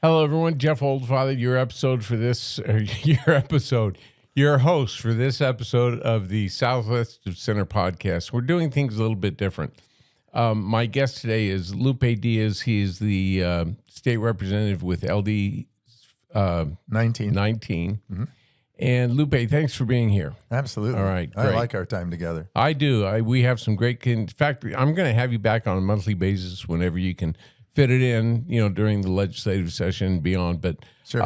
Hello, everyone. Jeff Oldfather, your host for this episode of the Southwest of Center podcast. We're doing things a little bit different. My guest today is Lupe Diaz. He is the state representative with LD 19. Mm-hmm. And Lupe, thanks for being here. Absolutely. All right. Great. I like our time together. I do. We have some great. In fact, I'm going to have you back on a monthly basis whenever you can fit it in, during the legislative session and beyond. But sure.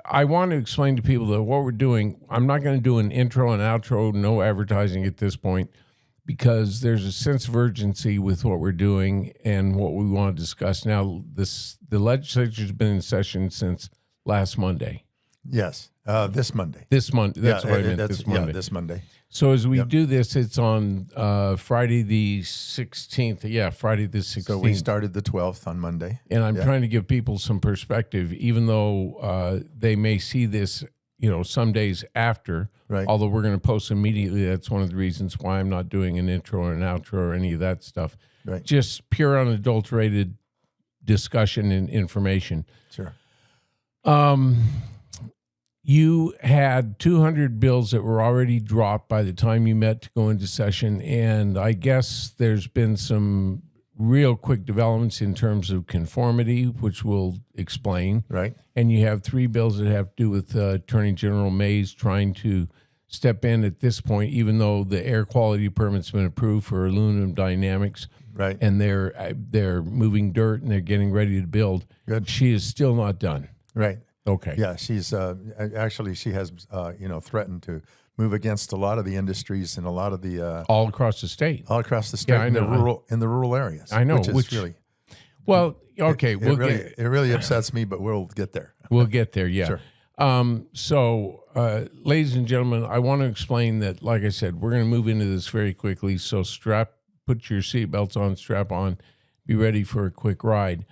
I want to explain to people that what we're doing, I'm not going to do an intro and outro, no advertising at this point, because there's a sense of urgency with what we're doing and what we want to discuss. Now, the legislature's been in session since last Monday. Yes, this Monday. This Monday. That's what I meant, this Monday. Yeah, this Monday. So as we do this, it's on Friday the 16th. Yeah, Friday the 16th. So we started the 12th on Monday. And I'm trying to give people some perspective, even though they may see this, some days after. Right. Although we're going to post immediately. That's one of the reasons why I'm not doing an intro or an outro or any of that stuff. Right. Just pure unadulterated discussion and information. Sure. You had 200 bills that were already dropped by the time you met to go into session, and I guess there's been some real quick developments in terms of conformity, which we'll explain. Right. And you have 3 bills that have to do with Attorney General Mayes trying to step in at this point, even though the air quality permit's been approved for aluminum dynamics. Right. And they're moving dirt and they're getting ready to build. Good. She is still not done. Right. Okay. Yeah, she's actually she has threatened to move against a lot of the industries and a lot of the all across the state. All across the state, yeah, in the rural areas. I know, which really well. Okay, it really upsets me, but we'll get there. We'll get there. Yeah. Sure. So, ladies and gentlemen, I want to explain that. Like I said, we're going to move into this very quickly. So put your seatbelts on, strap on, be ready for a quick ride.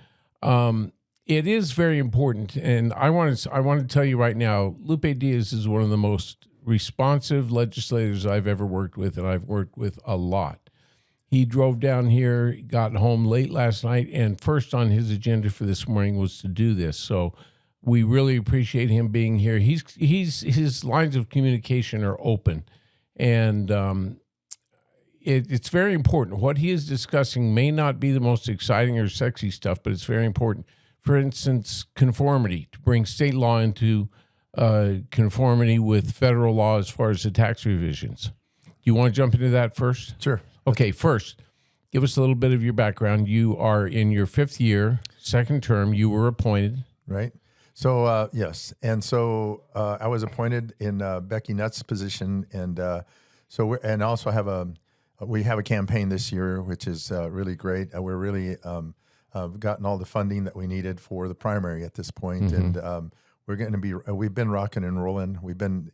It is very important, and I want to tell you right now, Lupe Diaz is one of the most responsive legislators I've ever worked with, and I've worked with a lot. He drove down here, got home late last night, and first on his agenda for this morning was to do this. So we really appreciate him being here. His lines of communication are open, and it's very important. What he is discussing may not be the most exciting or sexy stuff, but it's very important. For instance, conformity, to bring state law into conformity with federal law as far as the tax revisions. Do you want to jump into that first? Sure. Okay, first, give us a little bit of your background. You are in your 5th year, 2nd term. You were appointed. Right. So, yes. And so I was appointed in Becky Nutt's position. And also we have a campaign this year, which is really great. We're really... gotten all the funding that we needed for the primary at this point. Mm-hmm. And we're going to be, we've been rocking and rolling. We've been,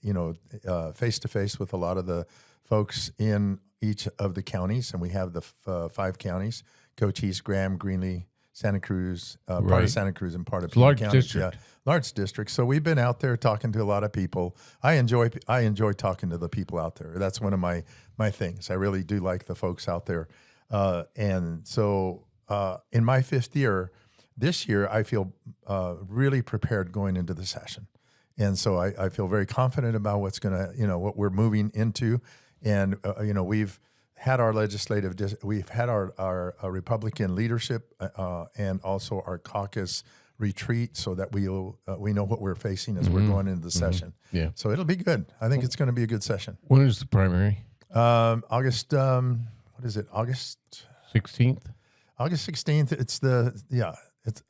face to face with a lot of the folks in each of the counties. And we have the 5 counties: Cochise, Graham, Greenlee, Santa Cruz, part of Santa Cruz and part of large County. district. Yeah, large district. So we've been out there talking to a lot of people. I enjoy talking to the people out there. That's one of my things. I really do like the folks out there. And so, in my 5th year, this year, I feel really prepared going into the session. And so I feel very confident about what's going to, what we're moving into. And, we've had our we've had our Republican leadership and also our caucus retreat so that we know what we're facing as we're going into the session. Yeah. So it'll be good. I think it's going to be a good session. When is the primary? August, what is it? August 16th? August 16th.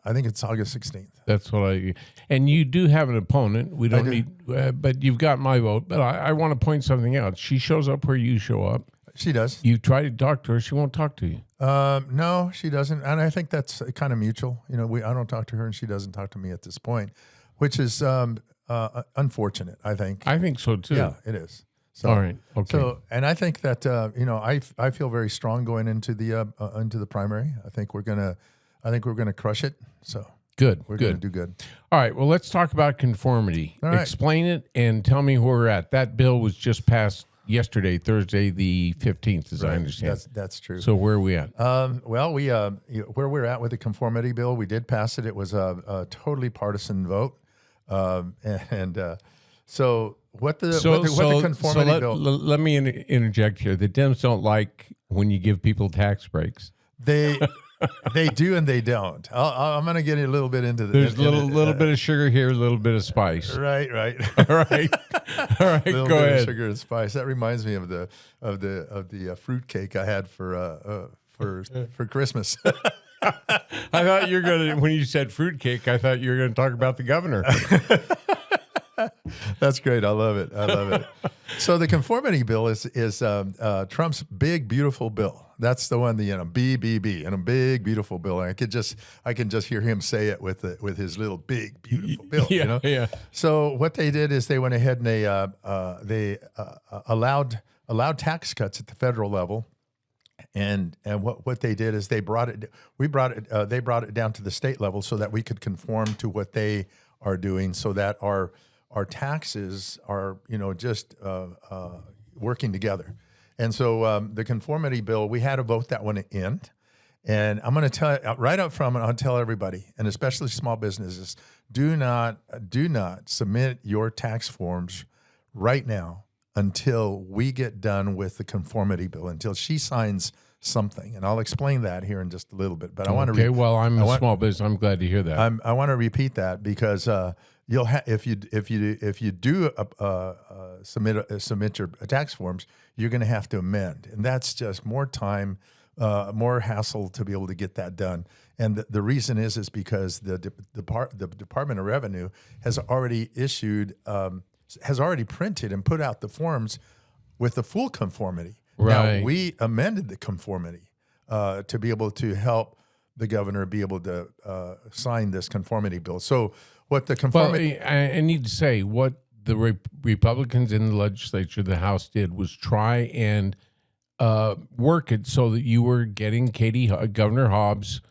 I think it's August 16th. That's what and you do have an opponent. We don't need, but you've got my vote. But I want to point something out. She shows up where you show up. She does. You try to talk to her. She won't talk to you. No, she doesn't. And I think that's kind of mutual. I don't talk to her and she doesn't talk to me at this point, which is unfortunate, I think. I think so too. Yeah, it is. So, all right. Okay. So, and I think that I feel very strong going into the primary. I think we're gonna crush it. So good. We're gonna do good. All right. Well, let's talk about conformity. All right. Explain it and tell me where we're at. That bill was just passed yesterday, Thursday the 15th, as I understand. That's true. So where are we at? Well, where we're at with the conformity bill, we did pass it. It was a totally partisan vote, so what the conformity bill? Let me interject here. The Dems don't like when you give people tax breaks. They do and they don't. I'm going to get a little bit into There's a little bit of sugar here, a little bit of spice. Right. All right. Go ahead. Of sugar and spice. That reminds me of the fruit cake I had for Christmas. I thought you were going to, when you said fruitcake, I thought you were going to talk about the governor. That's great. I love it. So the conformity bill is Trump's big, beautiful bill. That's the one, BBB, and a big, beautiful bill. And I can just hear him say it with his little big, beautiful bill. Yeah. So what they did is they went ahead and they allowed tax cuts at the federal level. And what they did is they brought it down to the state level so that we could conform to what they are doing, so that our taxes are just working together. And so the conformity bill, we had to vote that one in. And I'm going to tell you right up front, I'll tell everybody, and especially small businesses, do not submit your tax forms right now until we get done with the conformity bill, until she signs something. And I'll explain that here in just a little bit. But I want to I'm a small business. I'm glad to hear that. I want to repeat that because you'll if you do submit your tax forms, you're going to have to amend, and that's just more time, more hassle to be able to get that done. And the reason is because the Department of Revenue has already printed and put out the forms with the full conformity. Right. Now, we amended the conformity to be able to help the governor be able to sign this conformity bill. So what the conformity... Well, I need to say what the Republicans in the legislature, the House, did was try and work it so that you were getting Governor Hobbs'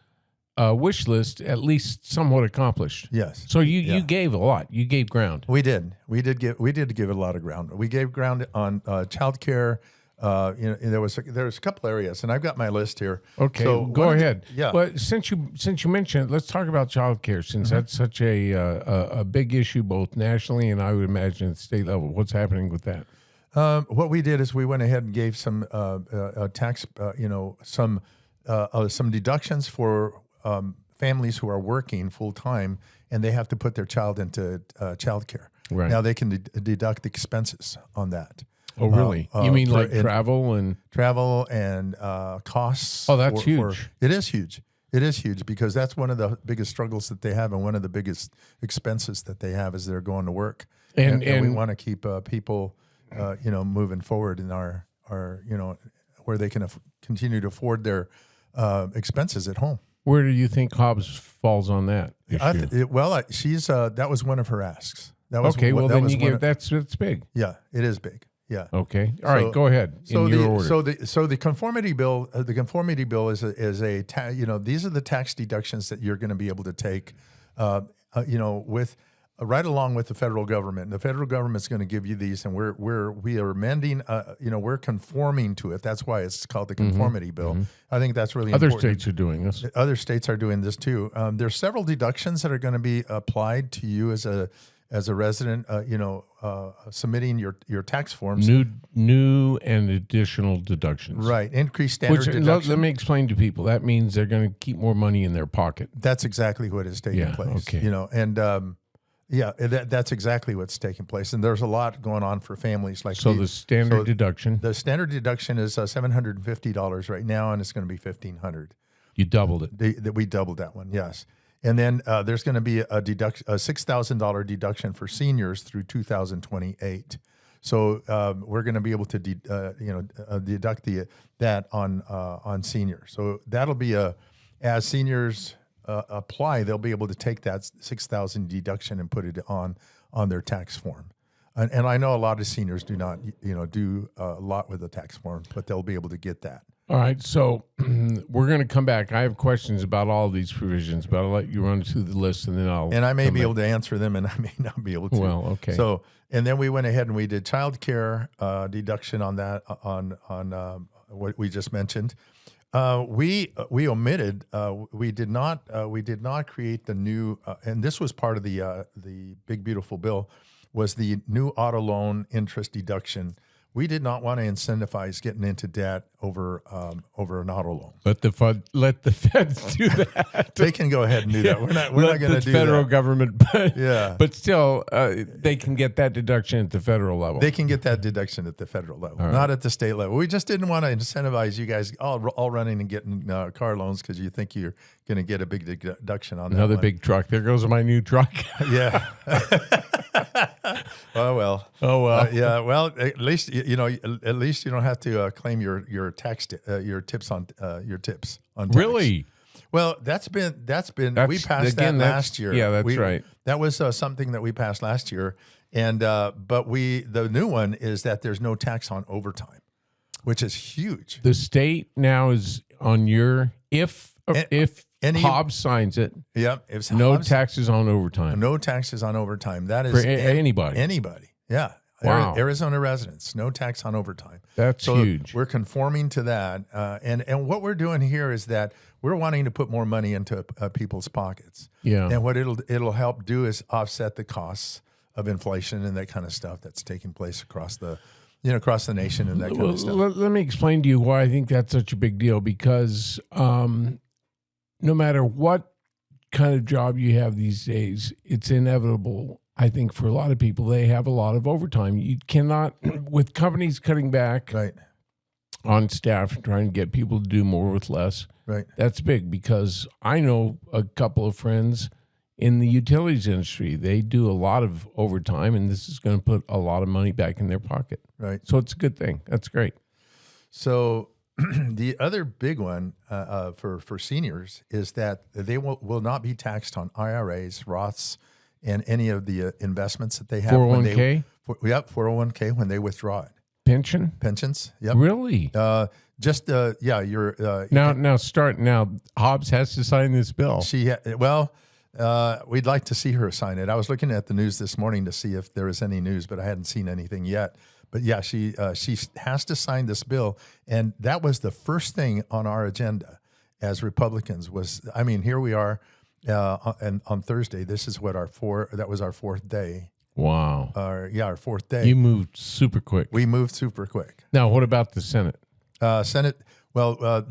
wish list at least somewhat accomplished. Yes. So you gave a lot. You gave ground. We did. We did give a lot of ground. We gave ground on childcare. There was a couple areas, and I've got my list here. Okay, so go ahead. Yeah. But since you mentioned it, let's talk about childcare, since that's such a big issue both nationally and I would imagine at the state level. What's happening with that? What we did is we went ahead and gave some tax, some deductions for families who are working full time and they have to put their child into childcare. Right. Now they can deduct the expenses on that. Oh, really? You mean like travel and costs? Oh, that's huge. It is huge. It is huge because that's one of the biggest struggles that they have, and one of the biggest expenses that they have is they're going to work. And we want to keep people, moving forward in our where they can continue to afford their expenses at home. Where do you think Hobbs falls on that issue? She's that was one of her asks. That was okay. Well, then you give that's big. Yeah, it is big. Yeah. Okay. All right. Go ahead. So the conformity bill. The conformity bill is these are the tax deductions that you're going to be able to take, with right along with the federal government. The federal government's going to give you these, and we are amending. We're conforming to it. That's why it's called the conformity bill. Mm-hmm. I think that's really important. Other states are doing this. Other states are doing this too. There's several deductions that are going to be applied to you as a resident, submitting your tax forms. New and additional deductions. Right. Increased standard deduction. Let me explain to people. That means they're going to keep more money in their pocket. That's exactly what is taking place. Okay. That's exactly what's taking place. And there's a lot going on for families. The standard deduction. The standard deduction is $750 right now, and it's going to be $1,500. You doubled it. We doubled that one, yes. And then there's going to be a $6,000 deduction for seniors through 2028. So we're going to be able to deduct that on seniors. So that'll be as seniors apply, they'll be able to take that $6,000 deduction and put it on their tax form. And I know a lot of seniors do not do a lot with the tax form, but they'll be able to get that. All right, so we're going to come back. I have questions about all of these provisions, but I'll let you run through the list, and then And I may be able to answer them, and I may not be able to. Well, okay. So, and then we went ahead and we did childcare deduction on that on what we just mentioned. We omitted. We did not create the new, and this was part of the big beautiful bill, was the new auto loan interest deduction. We did not want to incentivize getting into debt over an auto loan. Let the feds do that. They can go ahead and do that. We're not going to do that. Federal government, yeah. But still, they can get that deduction at the federal level. They can get that deduction at the federal level, not at the state level. We just didn't want to incentivize you guys all running and getting car loans because you think you're going to get a big deduction on that. Another big truck. There goes my new truck. Yeah. Oh well. Yeah. Well, at least you don't have to claim your tax your tips on tax. Really? Well, that's been we passed that last year. Yeah, that's right. That was something that we passed last year, and but the new one is that there's no tax on overtime, which is huge. The state now is on your if Hobbs signs it. Yeah, no taxes on overtime. No taxes on overtime. That is for anybody. Anybody. Yeah. Wow. Arizona residents, no tax on overtime. That's huge. We're conforming to that. And what we're doing here is that we're wanting to put more money into people's pockets. Yeah. And what it'll help do is offset the costs of inflation and that kind of stuff that's taking place across the nation and that kind of stuff. Let me explain to you why I think that's such a big deal, because no matter what kind of job you have these days, it's inevitable. I think for a lot of people, they have a lot of overtime. You cannot, with companies cutting back on staff and trying to get people to do more with less. Right. That's big, because I know a couple of friends in the utilities industry. They do a lot of overtime, and this is going to put a lot of money back in their pocket. Right. So it's a good thing. That's great. So the other big one for seniors is that they will not be taxed on IRAs, Roths, and any of the investments that they have. 401k? 401k when they withdraw it. Pensions, yep. Really? Now Hobbs has to sign this bill. We'd like to see her sign it. I was looking at the news this morning to see if there was any news, but I hadn't seen anything yet. But yeah, she has to sign this bill, and that was the first thing on our agenda as Republicans. Here we are. And on Thursday, this is what that was our fourth day. Wow. Our fourth day. You moved super quick. We moved super quick. Now, what about the Senate? The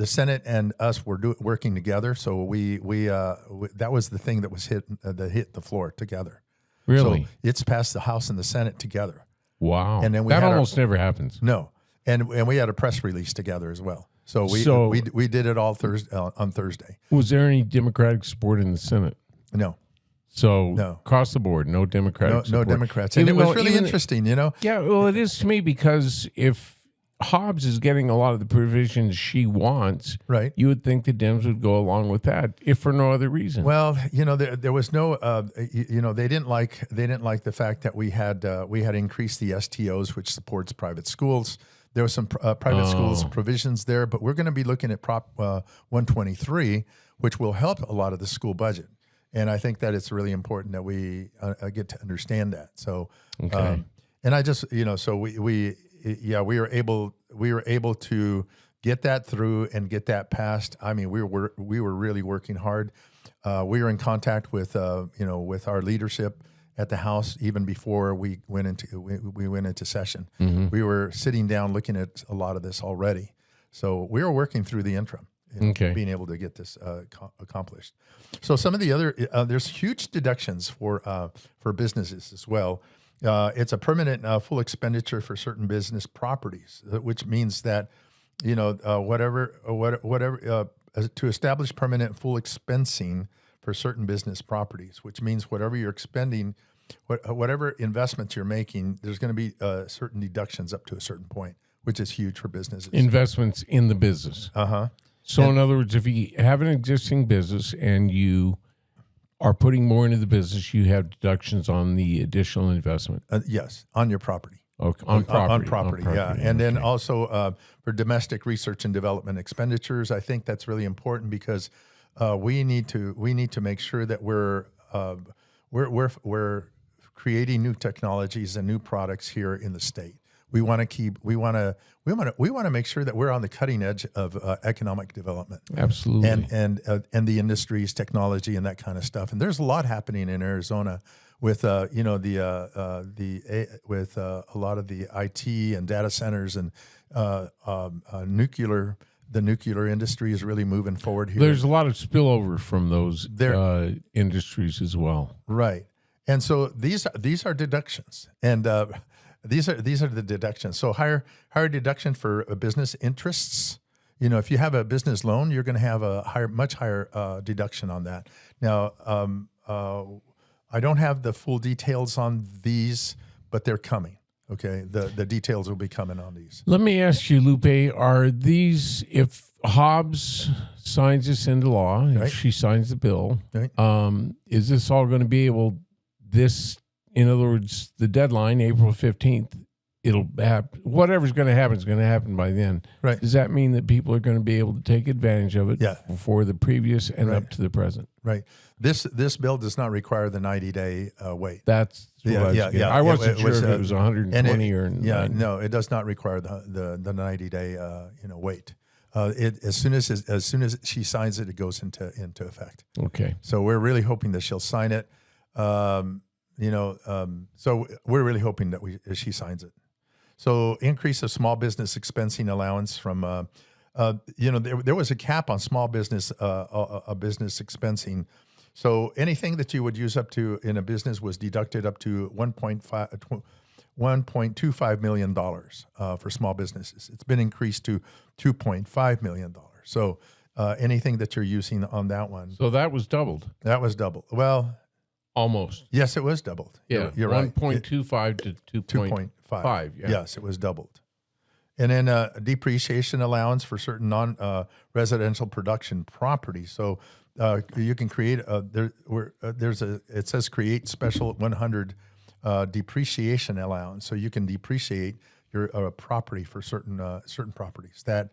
Senate and us were working together. So we that was the thing that was hit the floor together. Really? So it's passed the House and the Senate together. Wow. And then that almost never happens. No. And we had a press release together as well. So we did it all on Thursday. Was there any Democratic support in the Senate? No. So across the board, no Democratic support. No Democrats. And it was really interesting, Yeah, well, it is to me, because if Hobbs is getting a lot of the provisions she wants, right, you would think the Dems would go along with that, if for no other reason. Well, there was no, they didn't like the fact that we had increased the STOs, which supports private schools. There was some private schools provisions there, but we're going to be looking at Prop 123, which will help a lot of the school budget. And I think that it's really important that we get to understand that. So, okay. And I just, so we were able to get that through and get that passed. I mean, we were really working hard. We were in contact with with our leadership at the House even before we went into session. Mm-hmm. We were sitting down looking at a lot of this already. So we were working through the interim and being able to get this accomplished. So some of the other there's huge deductions for businesses as well. It's a permanent full expenditure for certain business properties, which means that whatever to establish permanent full expensing for certain business properties, which means whatever you're expending, whatever investments you're making, there's going to be certain deductions up to a certain point, which is huge for businesses. Investments in the business. So in other words, if you have an existing business and you are putting more into the business, you have deductions on the additional investment. Yes, on your property. Okay, on property. Yeah. And then also for domestic research and development expenditures, I think that's really important because we need to make sure that we're creating new technologies and new products here in the state. We want to make sure that we're on the cutting edge of economic development. Absolutely. And the industries, technology, and that kind of stuff. And there's a lot happening in Arizona with with a lot of the IT and data centers and nuclear. The nuclear industry is really moving forward here. There's a lot of spillover from those industries as well. Right. And so these are deductions, and these are the deductions. So higher deduction for business interests. You know, if you have a business loan, you're going to have a much higher deduction on that. Now, I don't have the full details on these, but they're coming. Okay, the details will be coming on these. Let me ask you, Lupe, are these, if Hobbs signs this into law, if she signs the bill, is this all going to be able, in other words, the deadline, April 15th, it'll happen, whatever's going to happen is going to happen by then. Right. Does that mean that people are going to be able to take advantage of it for the previous and up to the present? Right. This bill does not require the 90-day wait. That's I wasn't sure if it was 120 or 90. No, it does not require the 90-day wait. As soon as she signs it, it goes into effect. Okay. So we're really hoping that she'll sign it. So we're really hoping that she signs it. So increase of small business expensing allowance from there was a cap on small business business expensing. So anything that you would use up to in a business was deducted up to $1.25 million for small businesses. It's been increased to $2.5 million. So anything that you're using on that one. So that was doubled. That was doubled. Well, almost. Yes, it was doubled. Yeah, you're right. 1.25 to 2.5. Yeah. Yes, it was doubled. And then depreciation allowance for certain non-residential production property. So you can create it says create special 100 depreciation allowance. So you can depreciate your property for certain properties that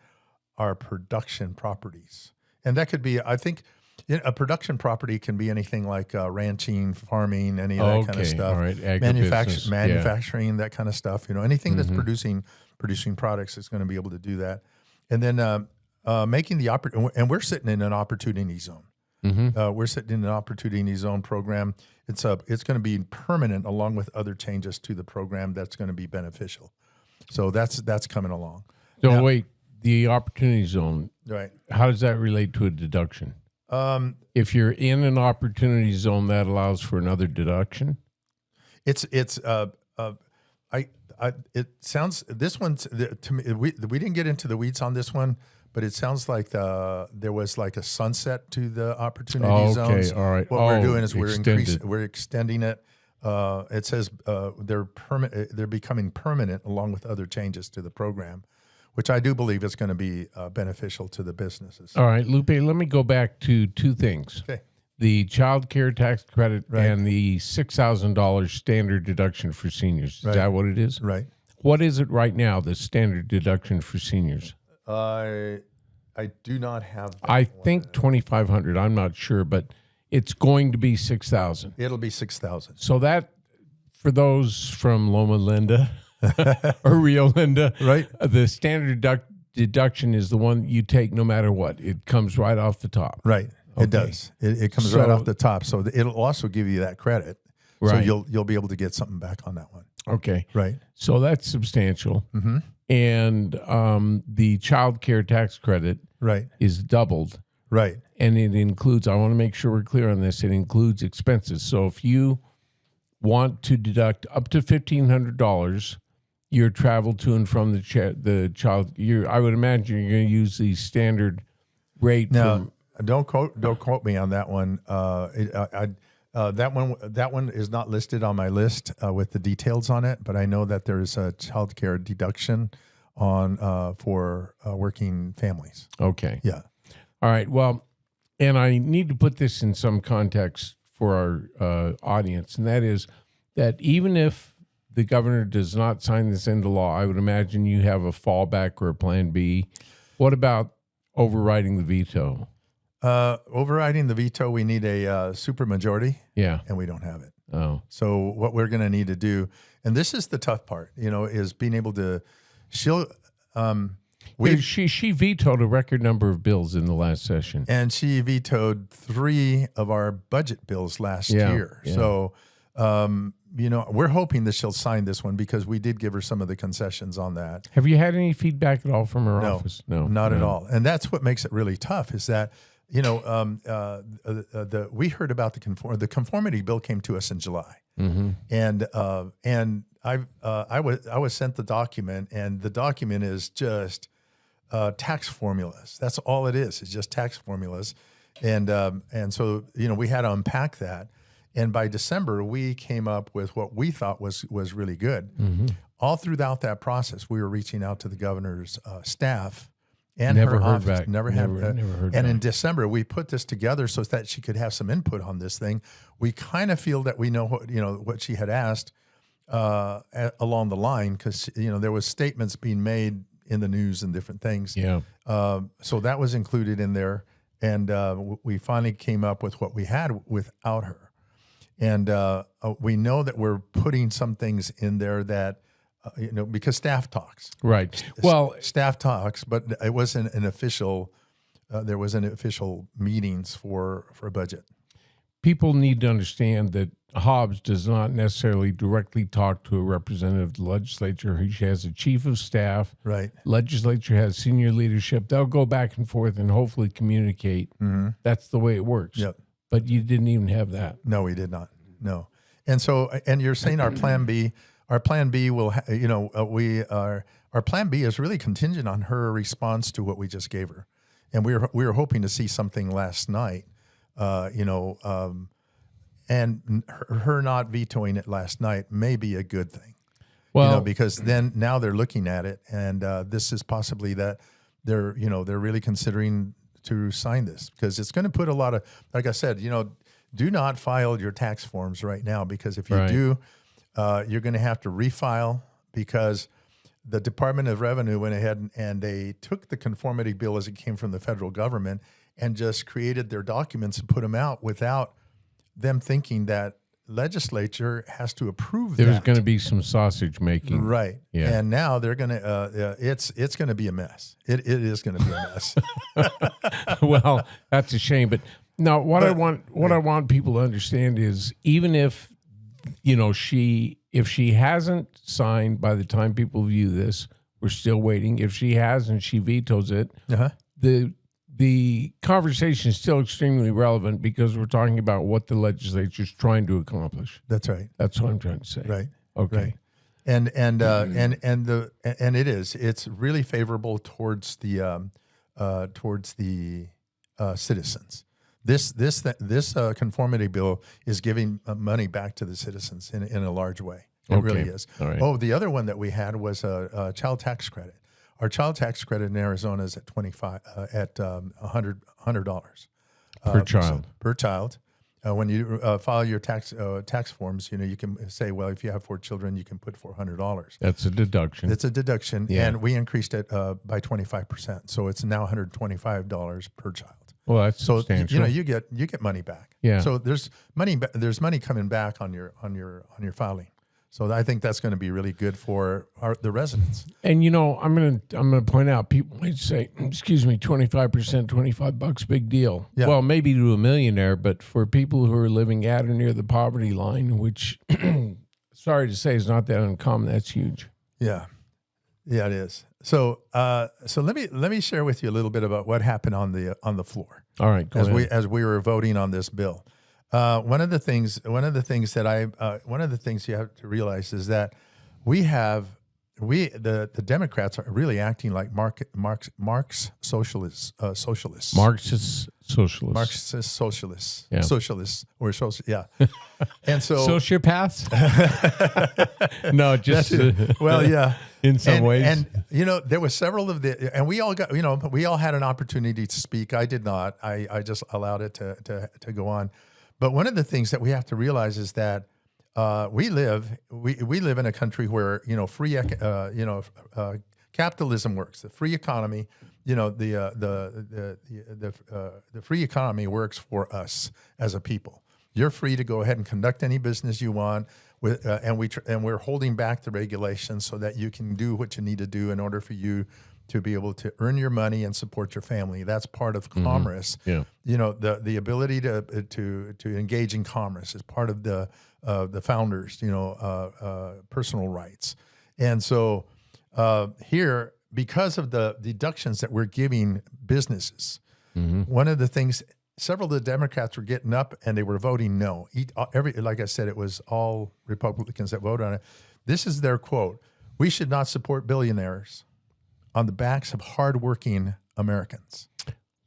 are production properties, and that could be, I think, a production property can be anything like ranching, farming, any of that kind of stuff. All right. Manufacturing, that kind of stuff. You know, anything that's producing products is going to be able to do that. And then making the and we're sitting in an opportunity zone. We're sitting in an opportunity zone program. It's going to be permanent, along with other changes to the program that's going to be beneficial. So that's coming along. So now, wait, the opportunity zone. Right. How does that relate to a deduction? If you're in an opportunity zone, that allows for another deduction. It sounds, this one's to me, we didn't get into the weeds on this one, but it sounds like there was like a sunset to the opportunity zones. All right. What we're doing is we're extending it. It says they're becoming permanent, along with other changes to the program, which I do believe is going to be beneficial to the businesses. All right, Lupe, let me go back to two things. Okay. The child care tax credit and the $6,000 standard deduction for seniors. Is that what it is? Right. What is it right now, the standard deduction for seniors? I do not have that. I think $2,500. I'm not sure, but it's going to be $6,000. It'll be $6,000. So that, for those from Loma Linda or Rio Linda, right? The standard deduction is the one you take no matter what. It comes right off the top. Right. Okay. It does. It comes right off the top. So it'll also give you that credit. Right. So you'll be able to get something back on that one. Okay. Right. So that's substantial. Mm-hmm. And the child care tax credit is doubled. Right. And it includes, I want to make sure we're clear on this, it includes expenses. So if you want to deduct up to $1,500, your travel to and from the child, I would imagine you're going to use the standard rate. Now, don't quote me on that one. That one is not listed on my list with the details on it, but I know that there is a child care deduction on for working families. Okay. Yeah. All right. Well, and I need to put this in some context for our audience, and that is that even if the governor does not sign this into law, I would imagine you have a fallback or a plan B. What about overriding the veto? Overriding the veto, we need a supermajority. Yeah. And we don't have it. Oh. So what we're going to need to do, and this is the tough part, is being able to. She vetoed a record number of bills in the last session, and she vetoed 3 of our budget bills last year. Yeah. So, we're hoping that she'll sign this one because we did give her some of the concessions on that. Have you had any feedback at all from her office? No, not at all. And that's what makes it really tough is that, we heard about the conformity bill came to us in July. Mm-hmm. And I was sent the document, and the document is just tax formulas. That's all it is. It's just tax formulas. And so, we had to unpack that. And by December, we came up with what we thought was really good. Mm-hmm. All throughout that process, we were reaching out to the governor's staff and never her heard office. back. Never heard back. And in December, we put this together so that she could have some input on this thing. We kind of feel that we know what she had asked along the line because there was statements being made in the news and different things. Yeah. So that was included in there, and we finally came up with what we had without her. And we know that we're putting some things in there that, because staff talks. Right. Well, staff talks, but it wasn't an official. There wasn't official meetings for a budget. People need to understand that Hobbs does not necessarily directly talk to a representative of the legislature. She has a chief of staff. Right. Legislature has senior leadership. They'll go back and forth and hopefully communicate. Mm-hmm. That's the way it works. Yep. But you didn't even have that. No, we did not. No. And so, and you're saying our plan B will, our plan B is really contingent on her response to what we just gave her. And we were hoping to see something last night, and her not vetoing it last night may be a good thing. Well, because then now they're looking at it, and this is possibly that they're really considering to sign this because it's going to put a lot of, like I said, do not file your tax forms right now because if you do, you're going to have to refile because the Department of Revenue went ahead and they took the conformity bill as it came from the federal government and just created their documents and put them out without them thinking that legislature has to approve There's going to be some sausage making. Right. Yeah. And now they're going to, it's going to be a mess. It is going to be a mess. Well, that's a shame. But now what I want people to understand is even if, if she hasn't signed by the time people view this, we're still waiting. If she has and she vetoes it, the conversation is still extremely relevant because we're talking about what the legislature is trying to accomplish. That's right. That's what I'm trying to say. Right. Okay. Right. And it's really favorable towards the citizens. This conformity bill is giving money back to the citizens in a large way. It really is. All right. Oh, the other one that we had was a child tax credit. Our child tax credit in Arizona is at $100 per child. Per child. When you file your tax forms, you can say, well, if you have 4 children, you can put $400. That's a deduction. It's a deduction, Yeah. and we increased it by 25%, so it's now $125 per child. Well, that's So substantial. you get money back. Yeah. So there's money coming back on your filing. So I think that's going to be really good for the residents. And I'm gonna point out, people might say, excuse me, 25%, $25, big deal. Yeah. Well, maybe to a millionaire, but for people who are living at or near the poverty line, which sorry to say is not that uncommon, that's huge. Yeah, it is. So let me share with you a little bit about what happened on the floor. All right, go ahead. As we were voting on this bill. One of the things you have to realize is that the Democrats are really acting like Marxist socialists. Marxist socialists. Marxist socialists. Yeah. Socialists or social, yeah. And so Sociopaths? No, just well, yeah. in some ways. And there were several of and we all got we all had an opportunity to speak. I did not. I just allowed it to go on. But one of the things that we have to realize is that we live in a country where capitalism works. The free economy, the free economy works for us as a people. You're free to go ahead and conduct any business you want, and we're holding back the regulations so that you can do what you need to do in order for you to be able to earn your money and support your family. That's part of commerce. Yeah. The ability to engage in commerce is part of the founders, personal rights. And so here, because of the deductions that we're giving businesses, one of the things, several of the Democrats were getting up and they were voting no. Like I said, it was all Republicans that voted on it. This is their quote: "We should not support billionaires on the backs of hardworking Americans."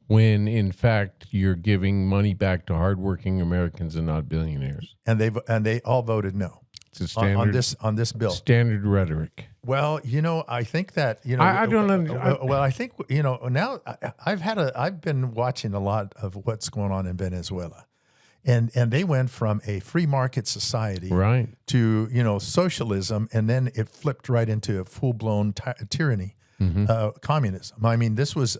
When in fact you're giving money back to hardworking Americans and not billionaires. And they all voted no. It's a standard on this bill. Standard rhetoric. Well, I think that I don't understand. Well, I think now I've been watching a lot of what's going on in Venezuela, and they went from a free market society Right. to socialism, and then it flipped right into a full blown tyranny. Communism. I mean, this was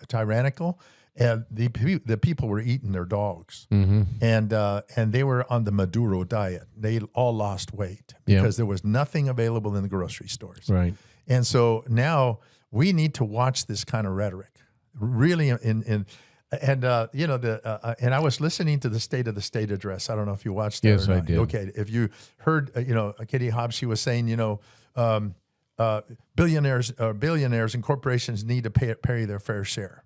tyrannical, and the people were eating their dogs, and they were on the Maduro diet. They all lost weight because there was nothing available in the grocery stores. Right. And so now we need to watch this kind of rhetoric, really. And I was listening to the State of the State address. I don't know if you watched that. Yes, or not. I did. Okay, if you heard, Katie Hobbs, she was saying, billionaires and corporations need to pay their fair share.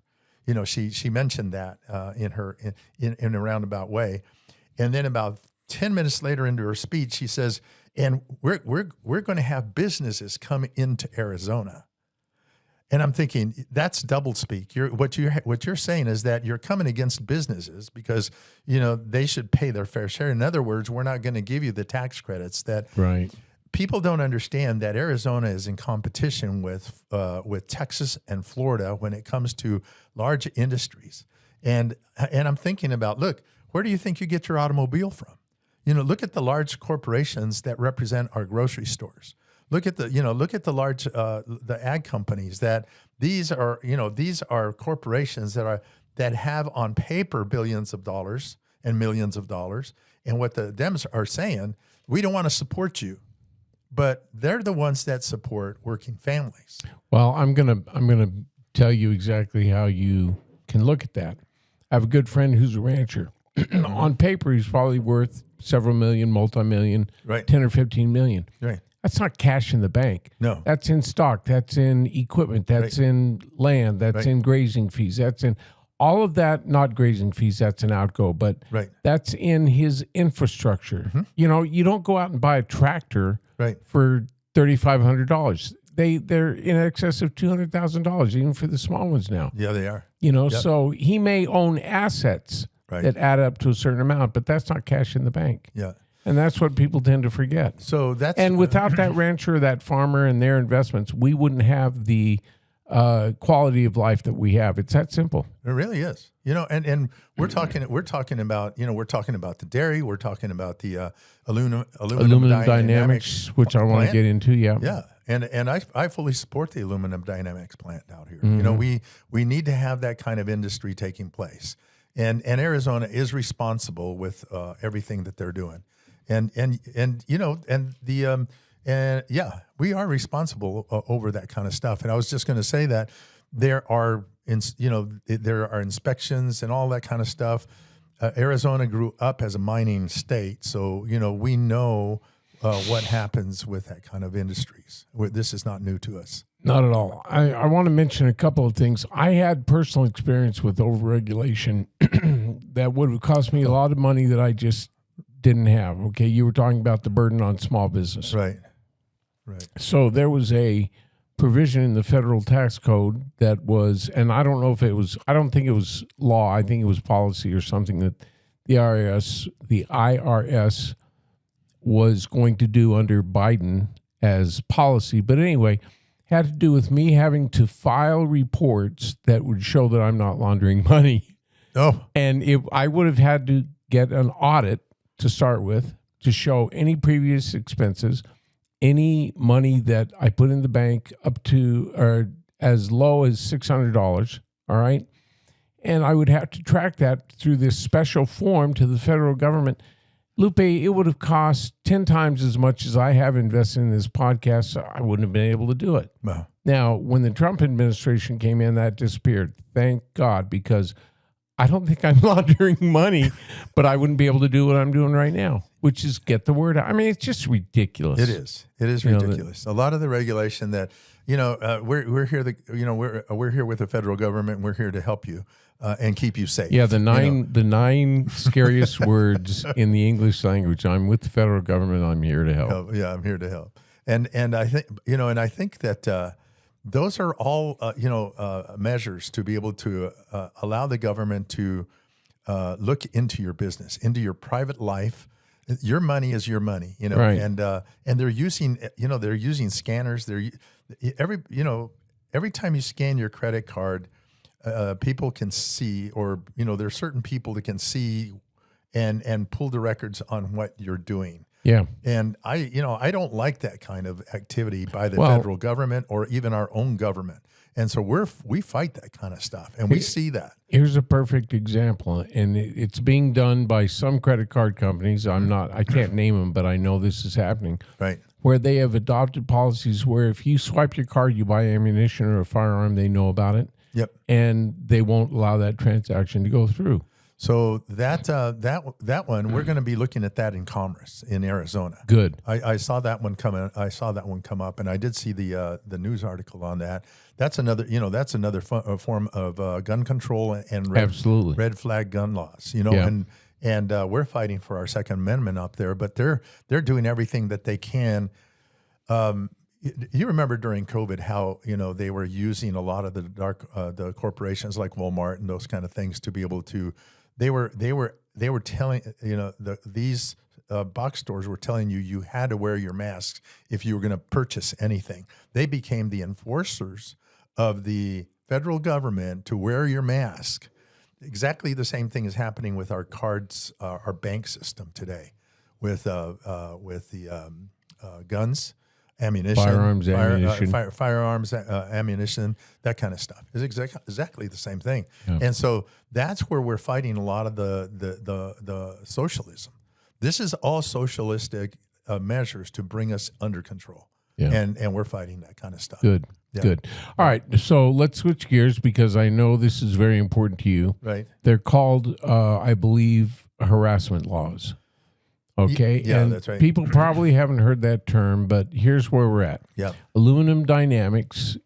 She mentioned that in a roundabout way, and then about 10 minutes later into her speech, she says, "And we're going to have businesses come into Arizona." And I'm thinking, that's doublespeak. What you're saying is that you're coming against businesses because they should pay their fair share. In other words, we're not going to give you the tax credits that. Right. People don't understand that Arizona is in competition with Texas and Florida when it comes to large industries. And I'm thinking about, look, where do you think you get your automobile from? Look at the large corporations that represent our grocery stores. Look at the large the ag companies these are corporations that have on paper billions of dollars and millions of dollars. And what the Dems are saying, we don't want to support you. But they're the ones that support working families. Well, I'm gonna tell you exactly how you can look at that. I have a good friend who's a rancher. On paper, he's probably worth several million, multi-million, right. 10 or 15 million. Right. That's not cash in the bank. No. That's in stock. That's in equipment. That's in land. That's in grazing fees. That's in all of that, not grazing fees, that's an outgo, but that's in his infrastructure. You don't go out and buy a tractor for $3,500. They're in excess of $200,000, even for the small ones now. Yeah, they are. So he may own assets that add up to a certain amount, but that's not cash in the bank. Yeah. And that's what people tend to forget. So and without that rancher, that farmer, and their investments, we wouldn't have the quality of life that we have. It's that simple. It really is. And we're talking about the dairy. We're talking about the aluminum dynamics, which I want to get into. Yeah. Yeah. And I fully support the aluminum dynamics plant out here. We need to have that kind of industry taking place. And Arizona is responsible with everything that they're doing. We are responsible over that kind of stuff. And I was just going to say that there are inspections and all that kind of stuff. Arizona grew up as a mining state, so we know what happens with that kind of industries. This is not new to us. Not at all. I want to mention a couple of things. I had personal experience with overregulation that would have cost me a lot of money that I just didn't have. Okay, you were talking about the burden on small business. Right. So there was a provision in the federal tax code that was, and I don't think it was law. I think it was policy or something that the IRS was going to do under Biden as policy. But anyway, had to do with me having to file reports that would show that I'm not laundering money. Oh. And I would have had to get an audit to start with. to show any previous expenses, any money that I put in the bank up to or as low as $600, all right? And I would have to track that through this special form to the federal government. Lupe, it would have cost 10 times as much as I have invested in this podcast. So I wouldn't have been able to do it. Wow. Now, when the Trump administration came in, that disappeared. Thank God, because I don't think I'm laundering money, but I wouldn't be able to do what I'm doing right now, which is get the word out. I mean, it's just ridiculous. It is. It is ridiculous. A lot of the regulation that, we're here. We're here with the federal government. And we're here to help you and keep you safe. Yeah, the nine scariest words in the English language. I'm with the federal government. I'm here to help. Yeah, I'm here to help. And I think that those are all measures to be able to allow the government to look into your business, into your private life. Your money is your money, Right. and they're using scanners. Every time you scan your credit card, people can see, or there's certain people that can see and pull the records on what you're doing. Yeah. And I don't like that kind of activity by the federal government or even our own government. And so we fight that kind of stuff, and we see that. Here's a perfect example, and it's being done by some credit card companies. I can't name them, but I know this is happening. Right. Where they have adopted policies where if you swipe your card, you buy ammunition or a firearm, they know about it. Yep. And they won't allow that transaction to go through. So that one, we're going to be looking at that in Commerce in Arizona. Good. I saw that one come in. I saw that one come up, and I did see the news article on that. That's another form of gun control and Absolutely. red flag gun laws. Yeah. And we're fighting for our Second Amendment up there, but they're doing everything that they can. You remember during COVID how they were using a lot of the corporations like Walmart and those kind of things to be able to. They were telling these box stores were telling you had to wear your masks if you were going to purchase anything. They became the enforcers of the federal government to wear your mask. Exactly the same thing is happening with our cards, our bank system today, with the guns. Ammunition, firearms, ammunition, that kind of stuff is exactly the same thing. Yeah. And so that's where we're fighting a lot of the socialism. This is all socialistic measures to bring us under control. Yeah. And we're fighting that kind of stuff. Good. Yeah. Good. All right. So let's switch gears because I know this is very important to you. Right. They're called, I believe, harassment laws. Okay. Yeah, and that's right. People probably haven't heard that term, but here's where we're at. Yeah. Aluminum Dynamics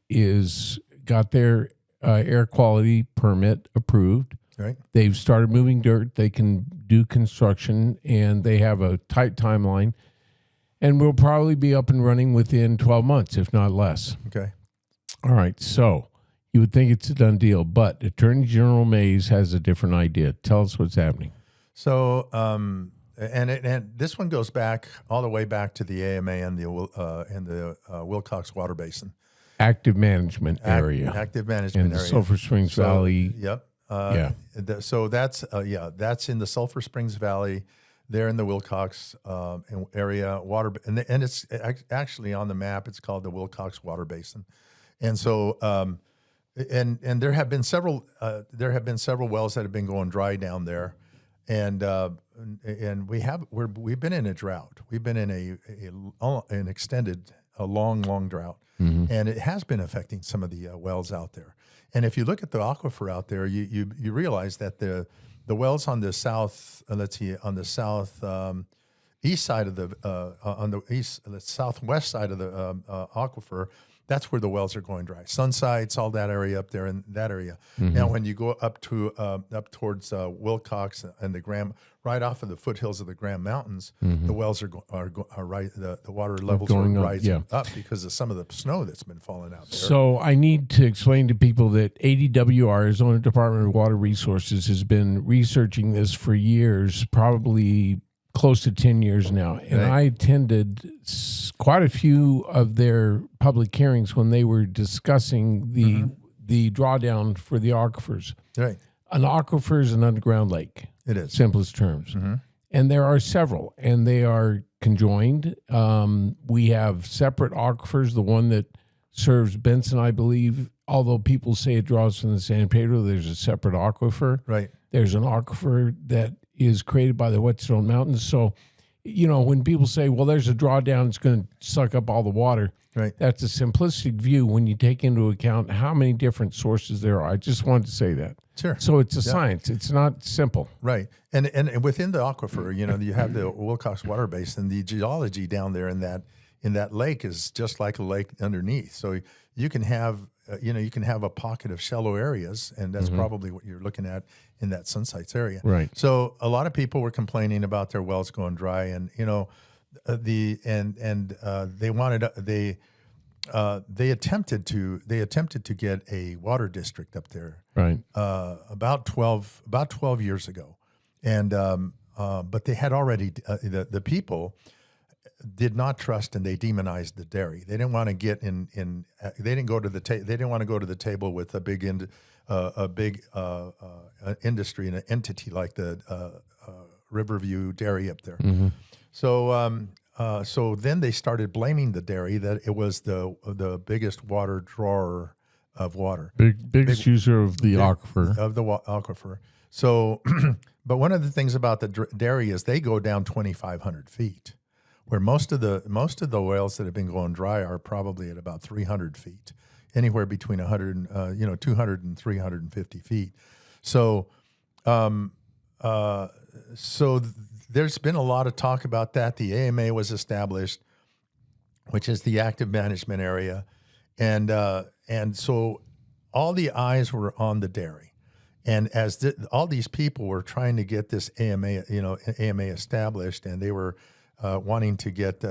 got their air quality permit approved. Right. They've started moving dirt. They can do construction, and they have a tight timeline. And we'll probably be up and running within 12 months, if not less. Okay. All right. So you would think it's a done deal, but Attorney General Mayes has a different idea. Tell us what's happening. So, and this one goes back all the way back to the AMA and the Wilcox Water Basin. Active management area. Active management area. Sulphur Springs Valley. Yep. So that's in the Sulphur Springs Valley. There in the Wilcox area, and it's actually on the map. It's called the Wilcox Water Basin, and so and there have been several wells that have been going dry down there, and we've been in a drought. We've been in an extended, long drought, and it has been affecting some of the wells out there. And if you look at the aquifer out there, you realize that the wells on the south, east side of the southwest side of the aquifer, that's where the wells are going dry. Sunsites, all that area up there in that area. Mm-hmm. Now, when you go up towards Wilcox and the right off of the foothills of the Grand Mountains, the wells are right. The water levels are rising up because of some of the snow that's been falling out there. So I need to explain to people that ADWR, Arizona Department of Water Resources, has been researching this for years, probably close to 10 years now. And I attended quite a few of their public hearings when they were discussing the drawdown for the aquifers. Right. An aquifer is an underground lake. It is. Simplest terms. And there are several, and they are conjoined. We have separate aquifers. The one that serves Benson, I believe, although people say it draws from the San Pedro, there's a separate aquifer. Right. There's an aquifer that is created by the Whetstone Mountains. So, when people say, well, there's a drawdown, it's going to suck up all the water. Right. That's a simplistic view when you take into account how many different sources there are. I just wanted to say that. Sure. So it's a science. It's not simple. Right. And within the aquifer, you have the Wilcox Water Basin. The geology down there in that lake is just like a lake underneath. So you can have a pocket of shallow areas, and that's probably what you're looking at in that Sunsites area. Right. So a lot of people were complaining about their wells going dry, and they attempted to get a water district up there. Right. About 12 years ago, and but they had already the people did not trust, and they demonized the dairy. They didn't want to get in. They didn't go to the they didn't want to go to the table with a big industry and an entity like the Riverview Dairy up there. Mm-hmm. So then they started blaming the dairy that it was the biggest water drawer of water, biggest user of the aquifer. Aquifer. So, but one of the things about the dairy is they go down 2,500 feet, where most of the wells that have been going dry are probably at about 300 feet, anywhere between 200 and 350 feet. So, there's been a lot of talk about that. The AMA was established, which is the active management area, and so all the eyes were on the dairy, and as all these people were trying to get this AMA established, and they were wanting to get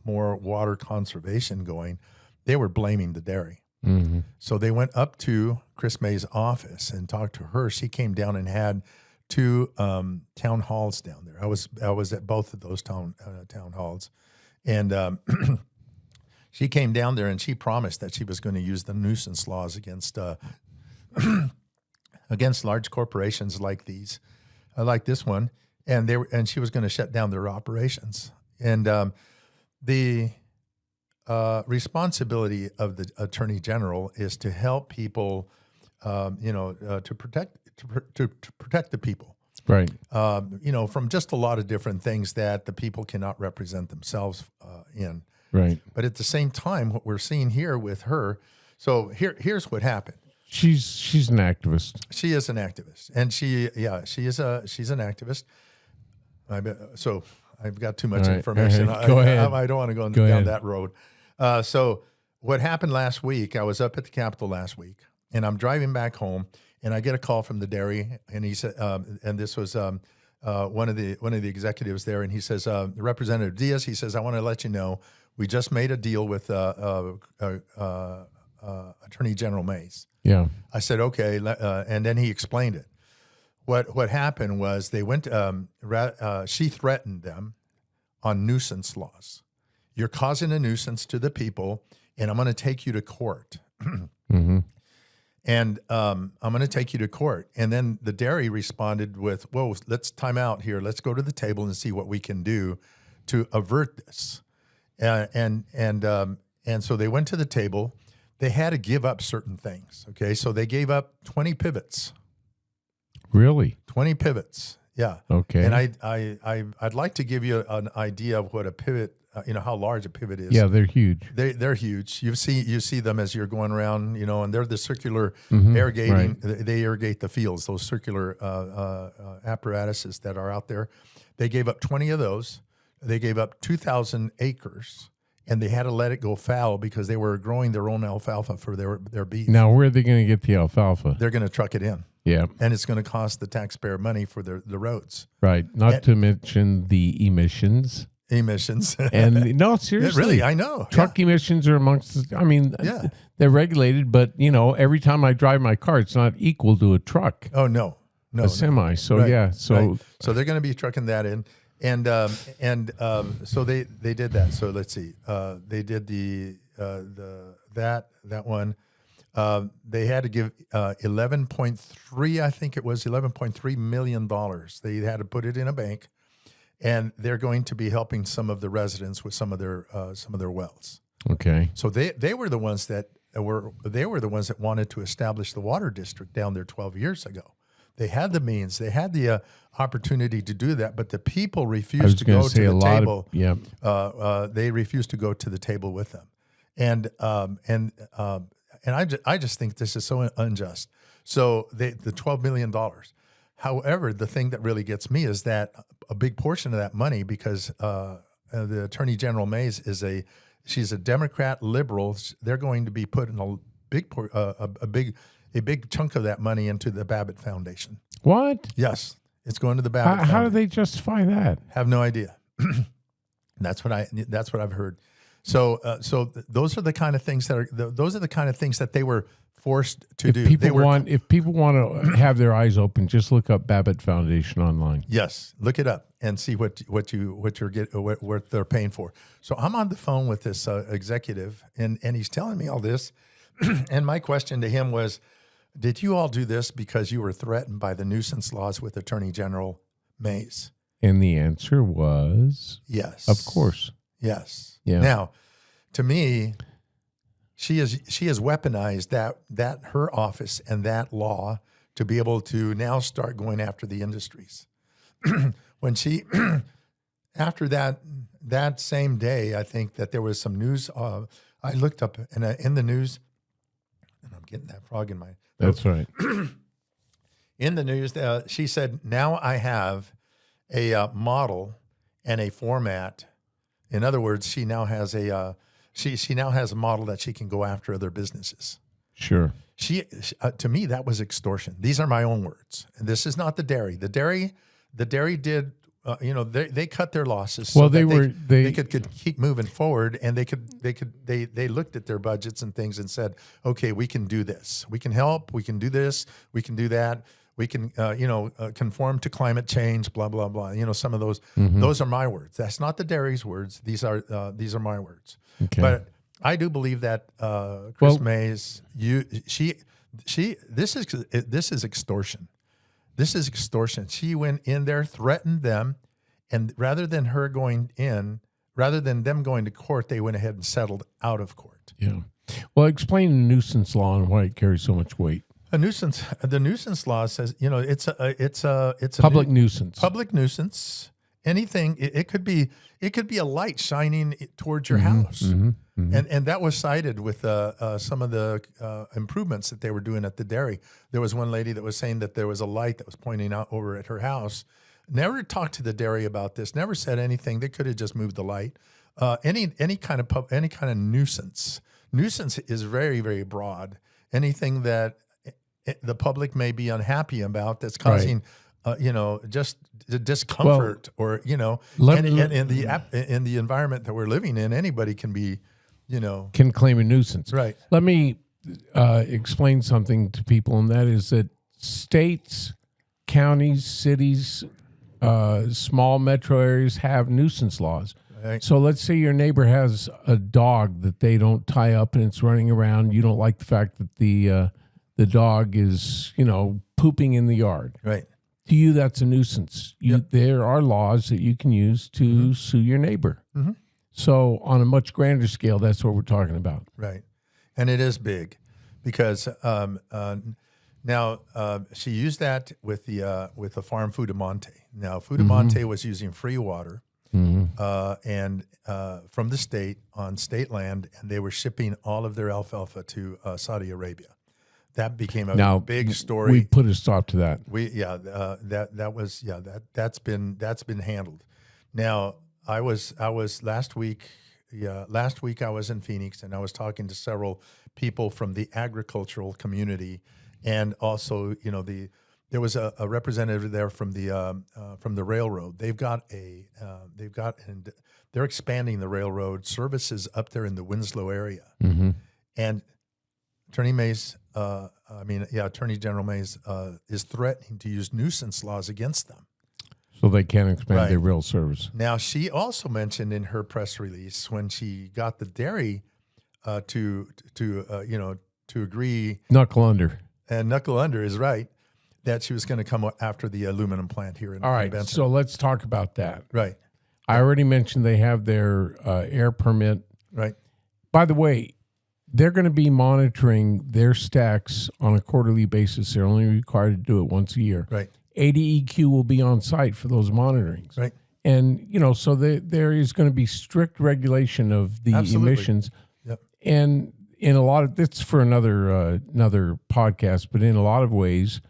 more water conservation going, they were blaming the dairy. Mm-hmm. So they went up to Kris Mayes' office and talked to her. She came down and had 2 town halls down there. I was at both of those town halls, and she came down there and she promised that she was going to use the nuisance laws against against large corporations like these, like this one, and she was going to shut down their operations. And the responsibility of the Attorney General is to help people, to protect the people, right? From just a lot of different things that the people cannot represent themselves in. Right. But at the same time, what we're seeing here with her, so here's what happened. She's an activist. She is an activist, and she's an activist. So I've got too much information. Go ahead. I don't want to go down that road. So what happened last week? I was up at the Capitol last week, and I'm driving back home, and I get a call from the dairy, and he said, and this was one of the executives there, and he says, Representative Diaz, he says, I want to let you know we just made a deal with Attorney General Mayes. Yeah. I said, okay, and then he explained it. What happened was they went. She threatened them on nuisance laws. You're causing a nuisance to the people, and I'm going to take you to court. Mm-hmm. And I'm going to take you to court. And then the dairy responded with, whoa, let's time out here. Let's go to the table and see what we can do to avert this. And so they went to the table. They had to give up certain things. Okay, so they gave up 20 pivots. Really? 20 pivots. Yeah. Okay. And I'd like to give you an idea of what a pivot, how large a pivot is. Yeah, they're huge. They're huge. You see them as you're going around, and they're the circular irrigating. Right. They irrigate the fields. Those circular apparatuses that are out there. They gave up 20 of those. They gave up 2,000 acres, and they had to let it go fallow because they were growing their own alfalfa for their beef. Now, where are they going to get the alfalfa? They're going to truck it in. Yeah. And it's going to cost the taxpayer money for the roads. Right. Not to mention the emissions. And no, seriously. Really, I know. Truck emissions are amongst, they're regulated, but, every time I drive my car, it's not equal to a truck. Oh, no. A semi. So, right. yeah. So right. So they're going to be trucking that in. And so they did that. So let's see. They did that one. They had to give 11.3, I think it was $11.3 million. They had to put it in a bank, and they're going to be helping some of the residents with some of their wells. Okay. So they were the ones that wanted to establish the water district down there 12 years ago. They had the means, they had the opportunity to do that, but the people refused to go to the table. They refused to go to the table with them, and I just think this is so unjust. So the $12 million. However, the thing that really gets me is that a big portion of that money, because the Attorney General Mayes she's a Democrat liberal. They're going to be putting a big chunk of that money into the Babbitt Foundation. What? Yes, it's going to the Babbitt Foundation. How do they justify that? Have no idea. That's what I've heard. So those are the kind of things that they were forced to do. If people want to have their eyes open, just look up Babbitt Foundation online. Yes, look it up and see what they're paying for. So I'm on the phone with this executive, and he's telling me all this. And my question to him was, did you all do this because you were threatened by the nuisance laws with Attorney General Mayes? And the answer was yes. Of course. Yes. Yeah. Now, to me, she has weaponized that her office and that law to be able to now start going after the industries. When she, after that same day, I think that there was some news. I looked up in the news, and I'm getting that frog in my. That's right. In the news, she said, "Now I have a model and a format." In other words, she now has a she now has a model that she can go after other businesses. Sure. She to me, that was extortion. These are my own words, and this is not the dairy. The dairy did. They cut their losses. Well, so they could keep moving forward, and they looked at their budgets and things and said, okay, we can do this. We can help. We can do this. We can do that. We can, conform to climate change. Blah blah blah. Some of those. Mm-hmm. Those are my words. That's not the dairy's words. These are my words. Okay. But I do believe that Kris Mayes, this is extortion. This is extortion. She went in there, threatened them, and rather than them going to court, they went ahead and settled out of court. Yeah. Well, explain the nuisance law and why it carries so much weight. The nuisance law says, it's a public nuisance. Public nuisance. Anything. It could be a light shining towards your house. Mm-hmm, mm-hmm. And that was cited with some of the improvements that they were doing at the dairy. There was one lady that was saying that there was a light that was pointing out over at her house. Never talked to the dairy about this. Never said anything. They could have just moved the light. Any kind of nuisance. Nuisance is very, very broad. Anything that the public may be unhappy about that's causing. Right. Just the discomfort, or in the environment that we're living in, anybody can be, can claim a nuisance. Right. Let me explain something to people, and that is that states, counties, cities, small metro areas have nuisance laws. Right. So let's say your neighbor has a dog that they don't tie up and it's running around. You don't like the fact that the dog is, pooping in the yard. Right. To you, that's a nuisance. There are laws that you can use to sue your neighbor. Mm-hmm. So on a much grander scale, that's what we're talking about. Right. And it is big because now she used that with the farm Fudamonte. Now, Fudamonte was using free water and from the state on state land, and they were shipping all of their alfalfa to Saudi Arabia. That became a big story. We put a stop to that. That's been handled. Now I was last week I was in Phoenix, and I was talking to several people from the agricultural community, and also there was a representative there from the railroad. They're expanding the railroad services up there in the Winslow area, and Attorney General Mayes is threatening to use nuisance laws against them. So they can't expand their rail service. Now, she also mentioned in her press release when she got the dairy to agree Knuckle under. and knuckle under is right that she was going to come after the aluminum plant here in All right, Benton. so let's talk about that. Right, I already mentioned they have their air permit. right. By the way, they're going to be monitoring their stacks on a quarterly basis. They're only required to do it once a year. Right. ADEQ will be on site for those monitorings. Right. And, so there is going to be strict regulation of the Absolutely. emissions. Yep. And in a lot of, that's for another podcast, but in a lot of ways,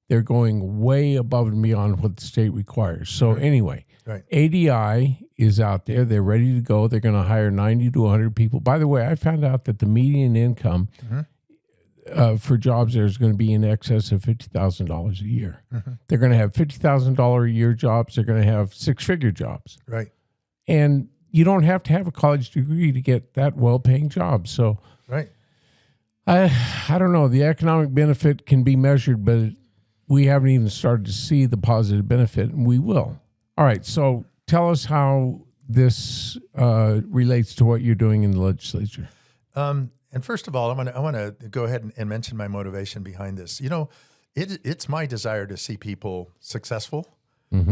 they're going way above and beyond what the state requires. So anyway, Right. ADI is out there. They're ready to go. They're going to hire 90 to 100 people. By the way, I found out that the median income for jobs there is going to be in excess of $50,000 a year. They're going to have $50,000 a year jobs. They're going to have six-figure jobs. Right. And you don't have to have a college degree to get that well-paying job. So Right. I don't know. The economic benefit can be measured, but we haven't even started to see the positive benefit, and we will. All right. So tell us how this relates to what you're doing in the legislature. And first of all, I want to go ahead and mention my motivation behind this. It's my desire to see people successful,